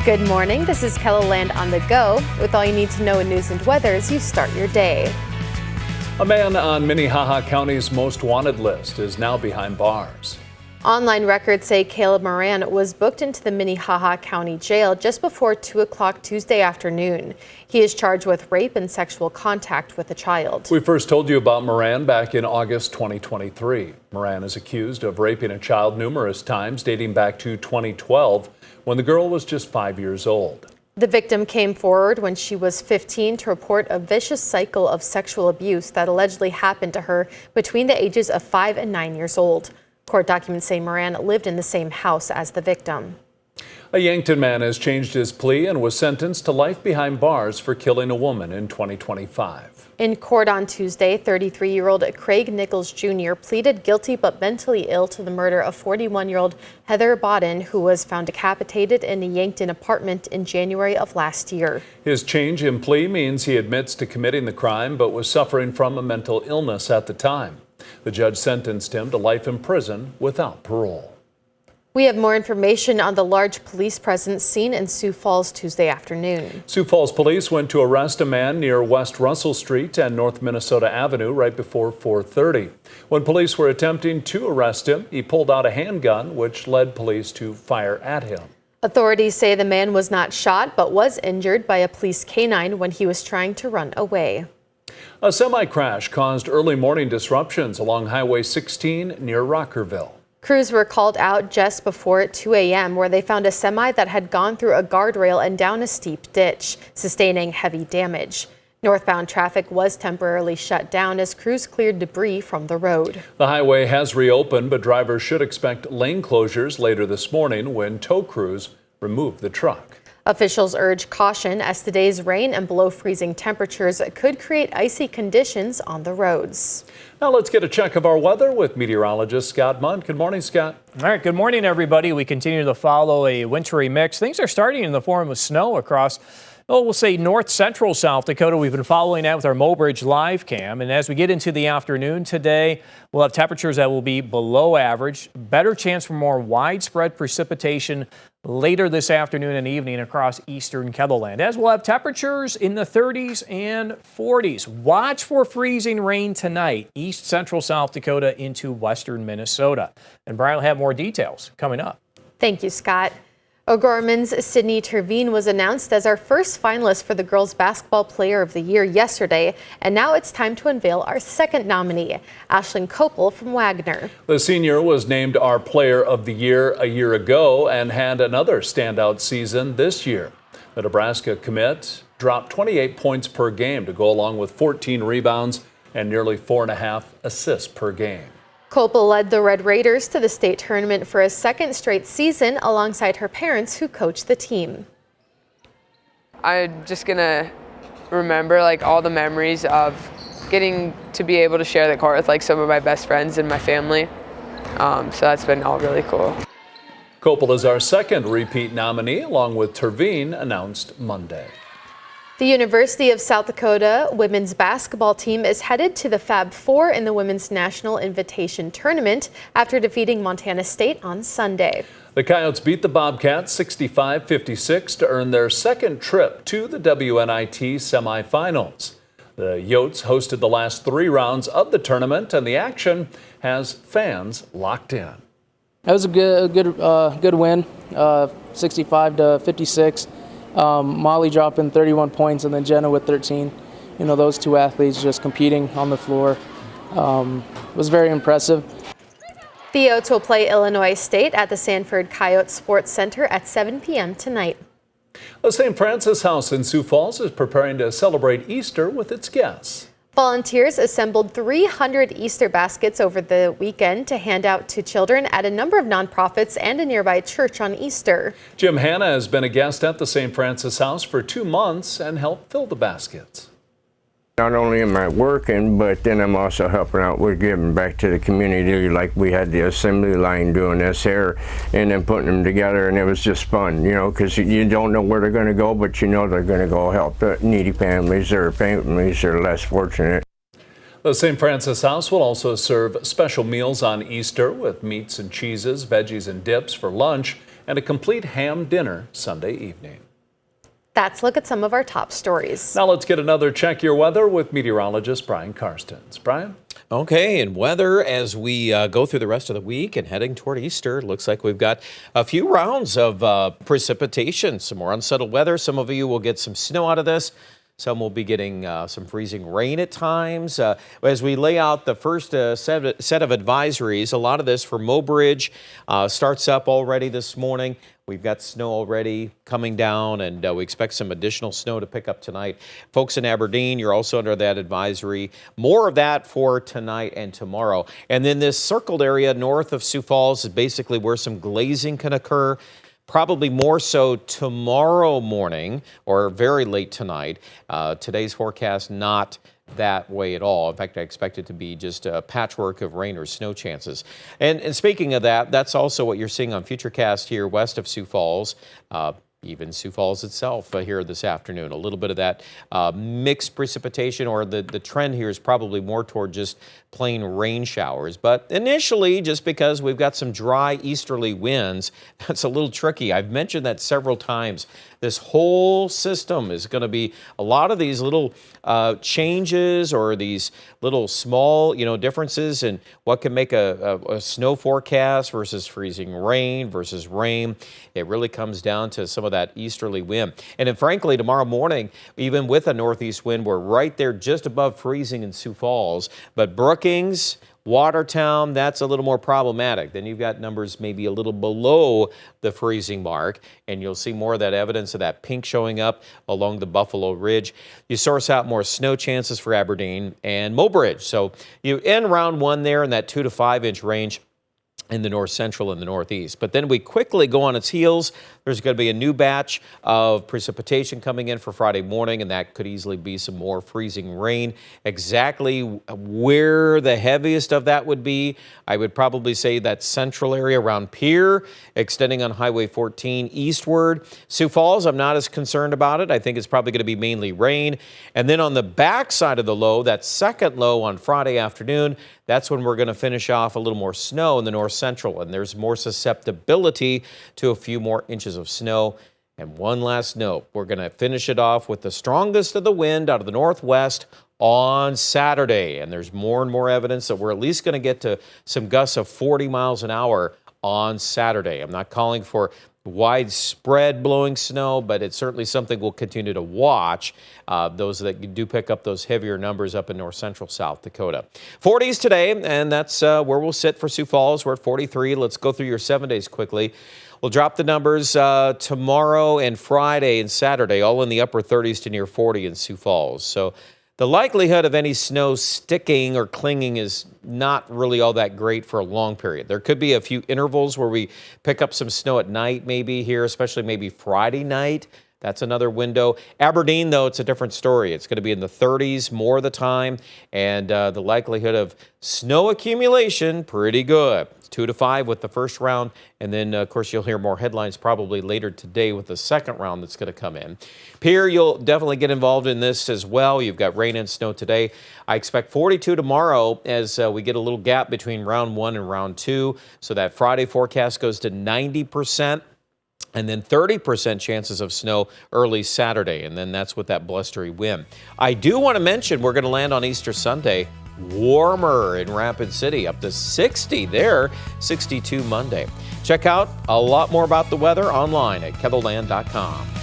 Good morning, this is Keller on the Go. With all you need to know in news and weather as you start your day. A man on Minnehaha County's most wanted list is now behind bars. Online records say Caleb Moran was booked into the Minnehaha County Jail just before 2 o'clock Tuesday afternoon. He is charged with rape and sexual contact with a child. We first told you about Moran back in August 2023. Moran is accused of raping a child numerous times dating back to 2012 when the girl was just 5 years old. The victim came forward when she was 15 to report a vicious cycle of sexual abuse that allegedly happened to her between the ages of 5 and 9 years old. Court documents say Moran lived in the same house as the victim. A Yankton man has changed his plea and was sentenced to life behind bars for killing a woman in 2025. In court on Tuesday, 33-year-old Craig Nichols Jr. pleaded guilty but mentally ill to the murder of 41-year-old Heather Bodden, who was found decapitated in a Yankton apartment in January of last year. His change in plea means he admits to committing the crime but was suffering from a mental illness at the time. The judge sentenced him to life in prison without parole. We have more information on the large police presence seen in Sioux Falls Tuesday afternoon. Sioux Falls police went to arrest a man near West Russell Street and North Minnesota Avenue right before 4:30. When police were attempting to arrest him, he pulled out a handgun, which led police to fire at him. Authorities say the man was not shot but was injured by a police canine when he was trying to run away. A semi-crash caused early morning disruptions along Highway 16 near Rockerville. Crews were called out just before 2 a.m. where they found a semi that had gone through a guardrail and down a steep ditch, sustaining heavy damage. Northbound traffic was temporarily shut down as crews cleared debris from the road. The highway has reopened, but drivers should expect lane closures later this morning when tow crews remove the truck. Officials urge caution as today's rain and below freezing temperatures could create icy conditions on the roads. Now let's get a check of our weather with meteorologist Scott Mundt. Good morning, Scott. All right, good morning, everybody. We continue to follow a wintry mix. Things are starting in the form of snow across, we'll say north central South Dakota. We've been following that with our Mobridge live cam. And as we get into the afternoon today, we'll have temperatures that will be below average, better chance for more widespread precipitation later this afternoon and evening across eastern Ketherland, as we'll have temperatures in the 30s and 40s. Watch for freezing rain tonight, east central South Dakota into western Minnesota. And Brian will have more details coming up. Thank you, Scott. O'Gorman's Sydney Terveen was announced as our first finalist for the Girls Basketball Player of the Year yesterday, and now it's time to unveil our second nominee, Ashlyn Kopel from Wagner. The senior was named our Player of the Year a year ago and had another standout season this year. The Nebraska commit dropped 28 points per game to go along with 14 rebounds and nearly 4.5 assists per game. Kopel led the Red Raiders to the state tournament for a second straight season alongside her parents who coached the team. I'm just gonna remember all the memories of getting to be able to share the court with some of my best friends and my family. So that's been all really cool. Kopel is our second repeat nominee, along with Terveen, announced Monday. The University of South Dakota women's basketball team is headed to the Fab Four in the Women's National Invitation Tournament after defeating Montana State on Sunday. The Coyotes beat the Bobcats 65-56 to earn their second trip to the WNIT semifinals. The Yotes hosted the last 3 rounds of the tournament, and the action has fans locked in. That was a good win, 65-56. Molly dropping 31 points and then Jenna with 13. Those two athletes just competing on the floor was very impressive. The Yotes will play Illinois State at the Sanford Coyote Sports Center at 7 p.m. tonight. The St. Francis House in Sioux Falls is preparing to celebrate Easter with its guests. Volunteers assembled 300 Easter baskets over the weekend to hand out to children at a number of nonprofits and a nearby church on Easter. Jim Hanna has been a guest at the St. Francis House for 2 months and helped fill the baskets. Not only am I working, but then I'm also helping out with giving back to the community. Like we had the assembly line doing this here and then putting them together, and it was just fun, because you don't know where they're going to go, but they're going to go help the needy families or families that are less fortunate. The St. Francis House will also serve special meals on Easter with meats and cheeses, veggies and dips for lunch and a complete ham dinner Sunday evening. That's a look at some of our top stories. Now let's get another Check Your Weather with meteorologist Brian Karstens. Brian? Okay, and weather as we go through the rest of the week and heading toward Easter. Looks like we've got a few rounds of precipitation, some more unsettled weather. Some of you will get some snow out of this. Some will be getting some freezing rain at times. As we lay out the first set of advisories, a lot of this for Mobridge starts up already this morning. We've got snow already coming down, and we expect some additional snow to pick up tonight. Folks in Aberdeen, you're also under that advisory. More of that for tonight and tomorrow. And then this circled area north of Sioux Falls is basically where some glazing can occur. Probably more so tomorrow morning or very late tonight. Today's forecast not that way at all. In fact, I expect it to be just a patchwork of rain or snow chances. And speaking of that, that's also what you're seeing on Futurecast here west of Sioux Falls. Even Sioux Falls itself here this afternoon. A little bit of that mixed precipitation, or the trend here is probably more toward just plain rain showers. But initially, just because we've got some dry easterly winds, that's a little tricky. I've mentioned that several times. This whole system is going to be a lot of these little changes or these little small, differences in what can make a snow forecast versus freezing rain versus rain. It really comes down to some of that easterly wind. And then frankly, tomorrow morning, even with a northeast wind, we're right there just above freezing in Sioux Falls. But Brookings, Watertown, that's a little more problematic. Then you've got numbers maybe a little below the freezing mark, and you'll see more of that evidence of that pink showing up along the Buffalo Ridge. You source out more snow chances for Aberdeen and Mobridge. So you end round one there in that 2 to 5 inch range in the north central and the northeast. But then we quickly go on its heels. There's going to be a new batch of precipitation coming in for Friday morning, and that could easily be some more freezing rain. Exactly where the heaviest of that would be, I would probably say that central area around Pierre, extending on Highway 14 eastward. Sioux Falls, I'm not as concerned about it. I think it's probably going to be mainly rain. And then on the back side of the low, that second low on Friday afternoon, that's when we're going to finish off a little more snow in the north central, and there's more susceptibility to a few more inches of snow. And one last note, we're going to finish it off with the strongest of the wind out of the northwest on Saturday. And there's more and more evidence that we're at least going to get to some gusts of 40 miles an hour on Saturday. I'm not calling for widespread blowing snow, but it's certainly something we'll continue to watch. Those that do pick up those heavier numbers up in north central South Dakota. 40s today, and that's where we'll sit for Sioux Falls. We're at 43. Let's go through your 7 days quickly. We'll drop the numbers tomorrow and Friday and Saturday, all in the upper 30s to near 40 in Sioux Falls. So the likelihood of any snow sticking or clinging is not really all that great for a long period. There could be a few intervals where we pick up some snow at night maybe here, especially maybe Friday night. That's another window. Aberdeen, though, it's a different story. It's going to be in the 30s more of the time, and the likelihood of snow accumulation, pretty good. 2 to 5 with the first round, and then, of course, you'll hear more headlines probably later today with the second round that's going to come in. Pierre, you'll definitely get involved in this as well. You've got rain and snow today. I expect 42 tomorrow as we get a little gap between round 1 and round 2, so that Friday forecast goes to 90%. And then 30% chances of snow early Saturday, and then that's with that blustery wind. I do want to mention we're going to land on Easter Sunday warmer in Rapid City, up to 60 there, 62 Monday. Check out a lot more about the weather online at KEVLAND.com.